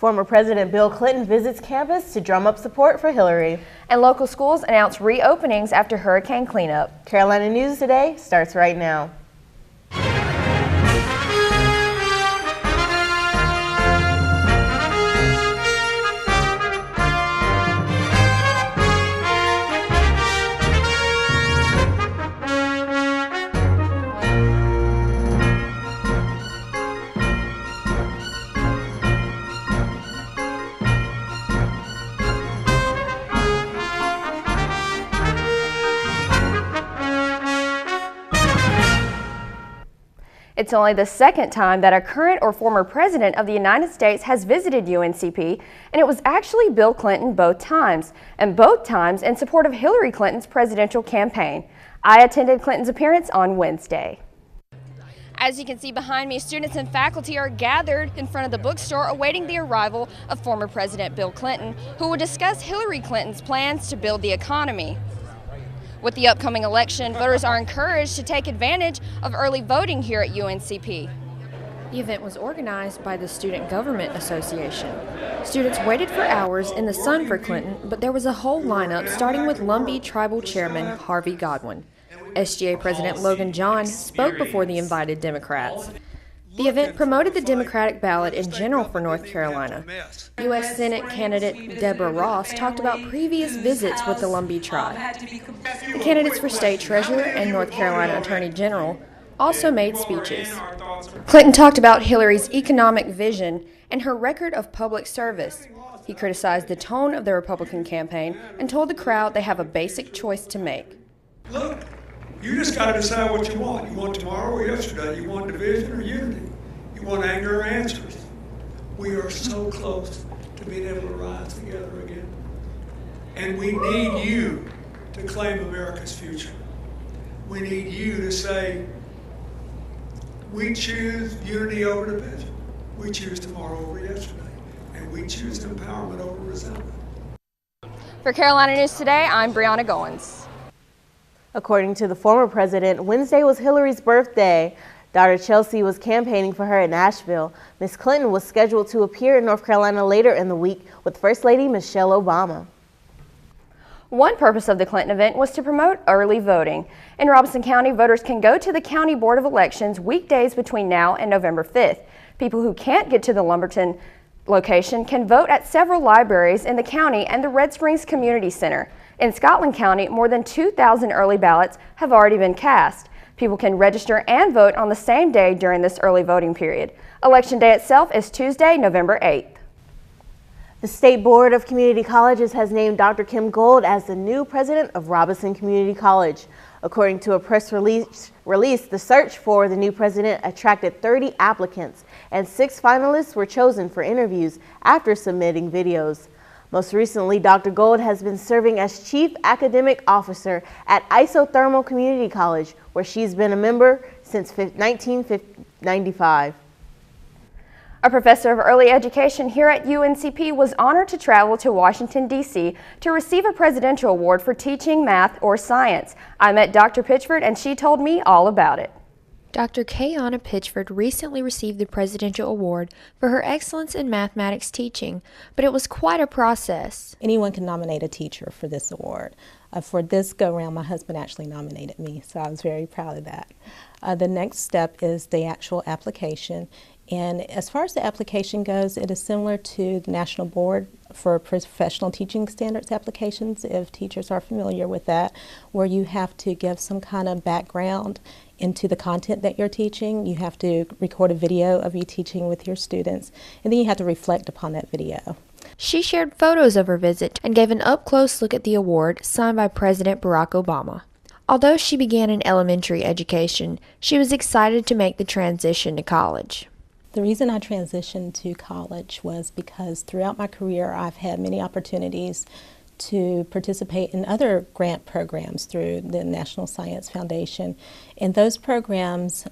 Former President Bill Clinton visits campus to drum up support for Hillary. And local schools announce reopenings after hurricane cleanup. Carolina News Today starts right now. It's only the second time that a current or former president of the United States has visited UNCP, and it was actually Bill Clinton both times, and both times in support of Hillary Clinton's presidential campaign. I attended Clinton's appearance on Wednesday. As you can see behind me, students and faculty are gathered in front of the bookstore awaiting the arrival of former President Bill Clinton, who will discuss Hillary Clinton's plans to build the economy. With the upcoming election, voters are encouraged to take advantage of early voting here at UNCP. The event was organized by the Student Government Association. Students waited for hours in the sun for Clinton, but there was a whole lineup starting with Lumbee Tribal Chairman Harvey Godwin. SGA President Logan John spoke before the invited Democrats. The event promoted the Democratic ballot in general for North Carolina. U.S. Senate candidate Deborah Ross talked about previous visits with the Lumbee tribe. The candidates for state treasurer and North Carolina attorney general also made speeches. Clinton talked about Hillary's economic vision and her record of public service. He criticized the tone of the Republican campaign and told the crowd they have a basic choice to make. Look. You just got to decide what you want. You want tomorrow or yesterday. You want division or unity. You want anger or answers. We are so close to being able to rise together again. And we need you to claim America's future. We need you to say, we choose unity over division. We choose tomorrow over yesterday. And we choose empowerment over resentment. For Carolina News Today, I'm Brianna Goins. According to the former president, Wednesday was Hillary's birthday. Daughter Chelsea was campaigning for her in Nashville. Ms. Clinton was scheduled to appear in North Carolina later in the week with First Lady Michelle Obama. One purpose of the Clinton event was to promote early voting. In Robeson County, voters can go to the County Board of Elections weekdays between now and November 5th. People who can't get to the Lumberton location can vote at several libraries in the county and the Red Springs Community Center. In Scotland County, more than 2,000 early ballots have already been cast. People can register and vote on the same day during this early voting period. Election day itself is Tuesday, November 8th. The State Board of Community Colleges has named Dr. Kim Gold as the new president of Robeson Community College. According to a press release, the search for the new president attracted 30 applicants, and 6 finalists were chosen for interviews after submitting videos. Most recently, Dr. Gold has been serving as Chief Academic Officer at Isothermal Community College, where she's been a member since 1995. A professor of early education here at UNCP was honored to travel to Washington, D.C. to receive a presidential award for teaching math or science. I met Dr. Pitchford and she told me all about it. Dr. Kayana Pitchford recently received the Presidential Award for her excellence in mathematics teaching, but it was quite a process. Anyone can nominate a teacher for this award. For this go-round, my husband actually nominated me, so I was very proud of that. The next step is the actual application. And as far as the application goes, it is similar to the National Board for Professional Teaching Standards applications, if teachers are familiar with that, where you have to give some kind of background into the content that you're teaching. You have to record a video of you teaching with your students, and then you have to reflect upon that video. She shared photos of her visit and gave an up-close look at the award signed by President Barack Obama. Although she began in elementary education, she was excited to make the transition to college. The reason I transitioned to college was because throughout my career I've had many opportunities to participate in other grant programs through the National Science Foundation, and those programs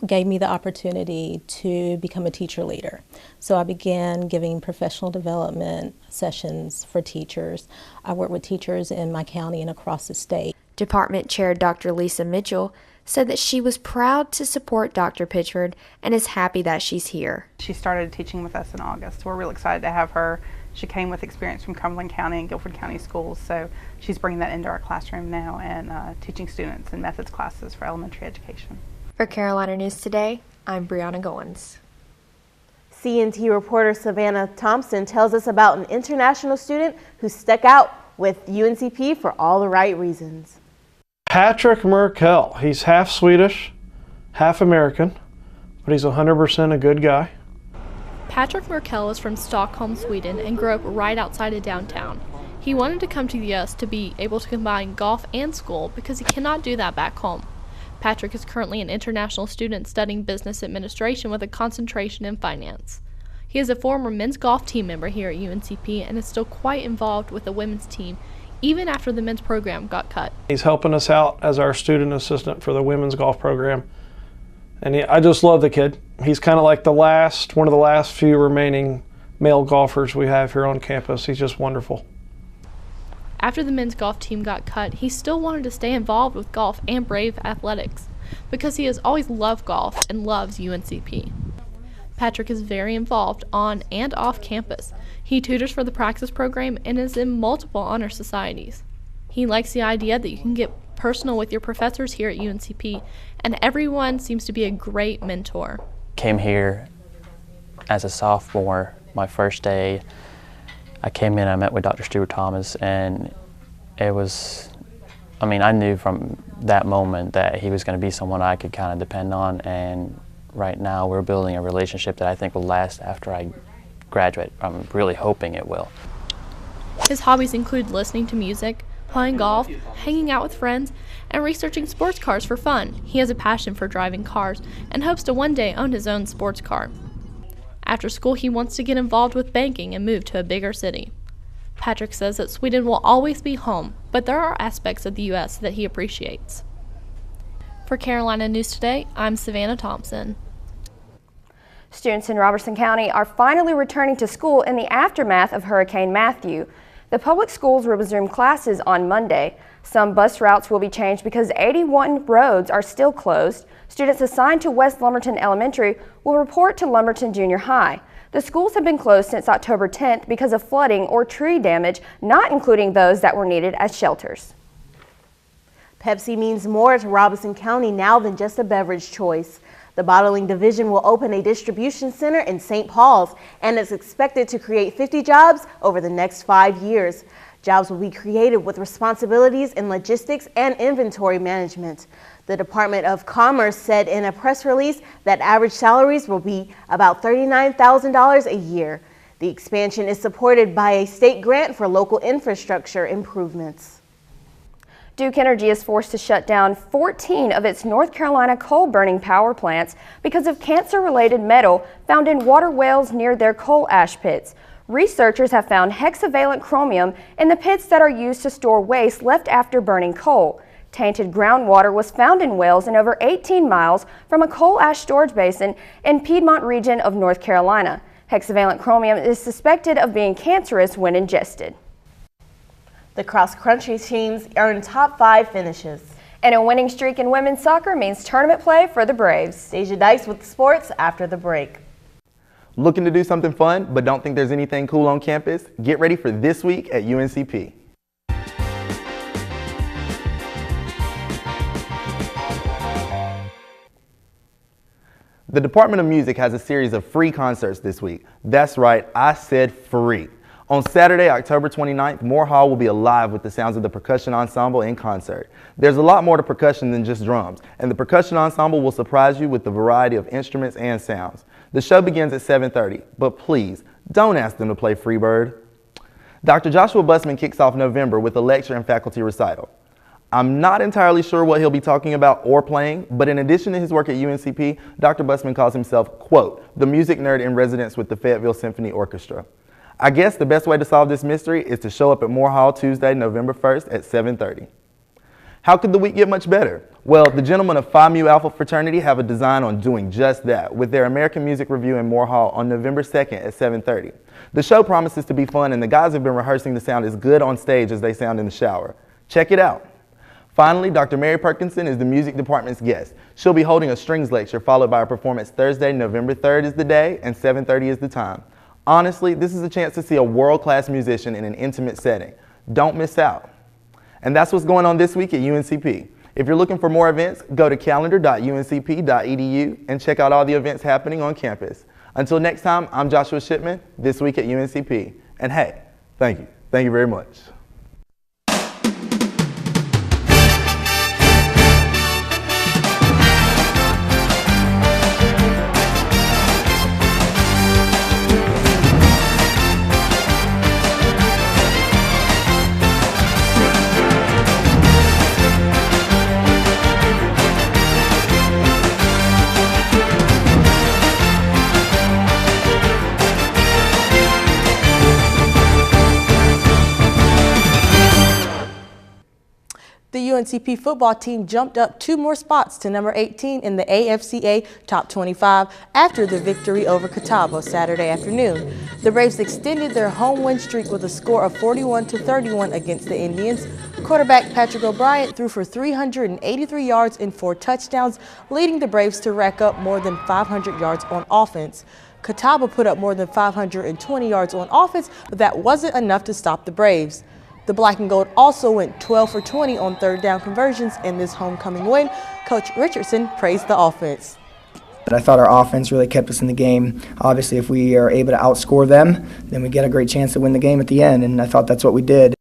gave me the opportunity to become a teacher leader. So I began giving professional development sessions for teachers. I work with teachers in my county and across the state. Department Chair Dr. Lisa Mitchell said that she was proud to support Dr. Pitchford and is happy that she's here. She started teaching with us in August. We're real excited to have her. She came with experience from Cumberland County and Guilford County schools, so she's bringing that into our classroom now and teaching students in methods classes for elementary education. For Carolina News Today, I'm Brianna Goins. CNT reporter Savannah Thompson tells us about an international student who stuck out with UNCP for all the right reasons. Patrick Merkel. He's half Swedish, half American, but he's 100% a good guy. Patrick Merkel is from Stockholm, Sweden, and grew up right outside of downtown. He wanted to come to the U.S. to be able to combine golf and school because he cannot do that back home. Patrick is currently an international student studying business administration with a concentration in finance. He is a former men's golf team member here at UNCP and is still quite involved with the women's team, even after the men's program got cut. He's helping us out as our student assistant for the women's golf program. And I just love the kid. He's kind of like one of the last few remaining male golfers we have here on campus. He's just wonderful. After the men's golf team got cut, he still wanted to stay involved with golf and Brave athletics because he has always loved golf and loves UNCP. Patrick is very involved on and off campus. He tutors for the Praxis program and is in multiple honor societies. He likes the idea that you can get personal with your professors here at UNCP, and everyone seems to be a great mentor. Came here as a sophomore, my first day. I came in, I met with Dr. Stuart Thomas, and it was, I knew from that moment that he was going to be someone I could kind of depend on, and right now we're building a relationship that I think will last after I graduate. I'm really hoping it will. His hobbies include listening to music, playing golf, hanging out with friends, and researching sports cars for fun. He has a passion for driving cars and hopes to one day own his own sports car. After school, he wants to get involved with banking and move to a bigger city. Patrick says that Sweden will always be home, but there are aspects of the U.S. that he appreciates. For Carolina News Today, I'm Savannah Thompson. Students in Robertson County are finally returning to school in the aftermath of Hurricane Matthew. The public schools will resume classes on Monday. Some bus routes will be changed because 81 roads are still closed. Students assigned to West Lumberton Elementary will report to Lumberton Junior High. The schools have been closed since October 10th because of flooding or tree damage, not including those that were needed as shelters. Pepsi means more to Robeson County now than just a beverage choice. The bottling division will open a distribution center in St. Paul's and is expected to create 50 jobs over the next 5 years. Jobs will be created with responsibilities in logistics and inventory management. The Department of Commerce said in a press release that average salaries will be about $39,000 a year. The expansion is supported by a state grant for local infrastructure improvements. Duke Energy is forced to shut down 14 of its North Carolina coal-burning power plants because of cancer-related metal found in water wells near their coal ash pits. Researchers have found hexavalent chromium in the pits that are used to store waste left after burning coal. Tainted groundwater was found in wells in over 18 miles from a coal ash storage basin in Piedmont region of North Carolina. Hexavalent chromium is suspected of being cancerous when ingested. The cross-country teams earned top 5 finishes. And a winning streak in women's soccer means tournament play for the Braves. Deja Dykes with sports after the break. Looking to do something fun but don't think there's anything cool on campus? Get ready for This Week at UNCP. The Department of Music has a series of free concerts this week. That's right, I said free. On Saturday, October 29th, Moore Hall will be alive with the sounds of the percussion ensemble in concert. There's a lot more to percussion than just drums, and the percussion ensemble will surprise you with the variety of instruments and sounds. The show begins at 7:30, but please, don't ask them to play Freebird. Dr. Joshua Busman kicks off November with a lecture and faculty recital. I'm not entirely sure what he'll be talking about or playing, but in addition to his work at UNCP, Dr. Busman calls himself, quote, the music nerd in residence with the Fayetteville Symphony Orchestra. I guess the best way to solve this mystery is to show up at Moore Hall Tuesday, November 1st at 7:30. How could the week get much better? Well, the gentlemen of Phi Mu Alpha Fraternity have a design on doing just that with their American Music Review in Moore Hall on November 2nd at 7:30. The show promises to be fun, and the guys have been rehearsing to sound as good on stage as they sound in the shower. Check it out. Finally, Dr. Mary Perkinson is the music department's guest. She'll be holding a strings lecture followed by a performance Thursday, November 3rd is the day and 7:30 is the time. Honestly, this is a chance to see a world-class musician in an intimate setting. Don't miss out. And that's what's going on this week at UNCP. If you're looking for more events, go to calendar.uncp.edu and check out all the events happening on campus. Until next time, I'm Joshua Shipman, this week at UNCP. And hey, thank you. Thank you very much. The UNCP football team jumped up 2 more spots to number 18 in the AFCA Top 25 after the victory over Catawba Saturday afternoon. The Braves extended their home win streak with a score of 41-31 against the Indians. Quarterback Patrick O'Brien threw for 383 yards and 4 touchdowns, leading the Braves to rack up more than 500 yards on offense. Catawba put up more than 520 yards on offense, but that wasn't enough to stop the Braves. The Black and Gold also went 12 for 20 on third down conversions in this homecoming win. Coach Richardson praised the offense. I thought our offense really kept us in the game. Obviously, if we are able to outscore them, then we get a great chance to win the game at the end, and I thought that's what we did.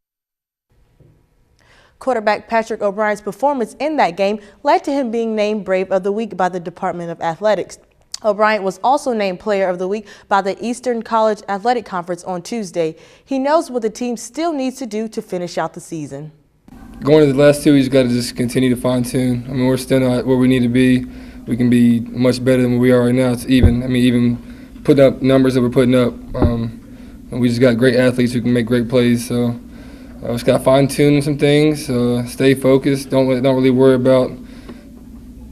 Quarterback Patrick O'Brien's performance in that game led to him being named Brave of the Week by the Department of Athletics. O'Brien was also named Player of the Week by the Eastern College Athletic Conference on Tuesday. He knows what the team still needs to do to finish out the season. Going to the last 2, you just got to just continue to fine-tune. I mean, we're still not where we need to be. We can be much better than where we are right now. It's even. I mean, even putting up numbers that we're putting up. And we just got great athletes who can make great plays. So just got to fine-tune some things. Stay focused. Don't really worry about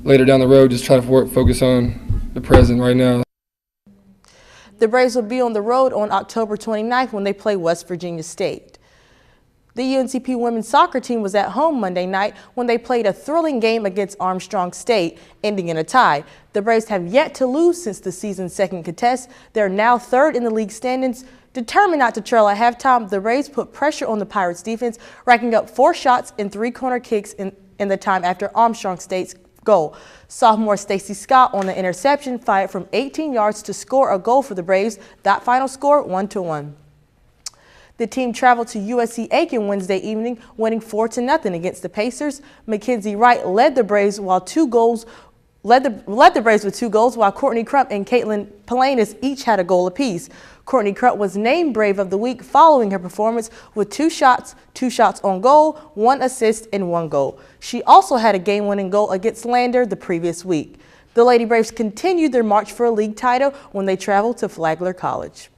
later down the road. Just try to focus on the present right now. The Braves will be on the road on October 29th when they play West Virginia State. The UNCP women's soccer team was at home Monday night when they played a thrilling game against Armstrong State, ending in a tie. The Braves have yet to lose since the season's second contest. They're now 3rd in the league standings. Determined not to trail at halftime, the Braves put pressure on the Pirates defense, racking up 4 shots and 3 corner kicks in the time after Armstrong State's goal. Sophomore Stacy Scott on the interception fired from 18 yards to score a goal for the Braves. That final score 1-1. The team traveled to USC Aiken Wednesday evening, winning 4-0 against the Pacers. Mackenzie Wright led the Braves while led the Braves with 2 goals, while Courtney Crump and Caitlin Palanis each had a goal apiece. Courtney Crump was named Brave of the Week following her performance with 2 shots on goal, 1 assist, and 1 goal. She also had a game-winning goal against Lander the previous week. The Lady Braves continued their march for a league title when they traveled to Flagler College.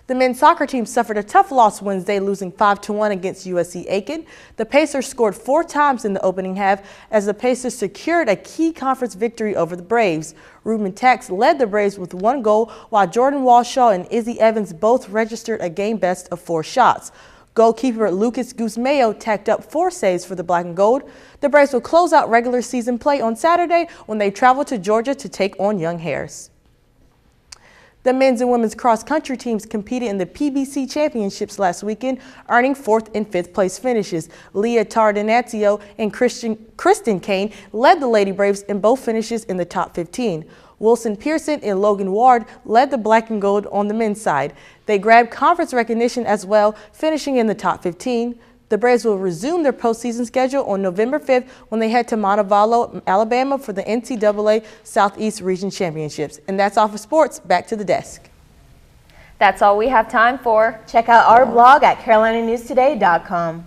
The men's soccer team suffered a tough loss Wednesday, losing 5-1 against USC Aiken. The Pacers scored 4 times in the opening half as the Pacers secured a key conference victory over the Braves. Ruben Tax led the Braves with 1 goal, while Jordan Walshaw and Izzy Evans both registered a game best of 4 shots. Goalkeeper Lucas Guzmeo tacked up 4 saves for the Black and Gold. The Braves will close out regular season play on Saturday when they travel to Georgia to take on Young Harris. The men's and women's cross-country teams competed in the PBC Championships last weekend, earning 4th and 5th place finishes. Leah Tardinazio and Kristen Kane led the Lady Braves in both finishes in the top 15. Wilson Pearson and Logan Ward led the Black and Gold on the men's side. They grabbed conference recognition as well, finishing in the top 15. The Braves will resume their postseason schedule on November 5th when they head to Montevallo, Alabama for the NCAA Southeast Region Championships. And that's all for sports. Back to the desk. That's all we have time for. Check out our blog at carolinanewstoday.com.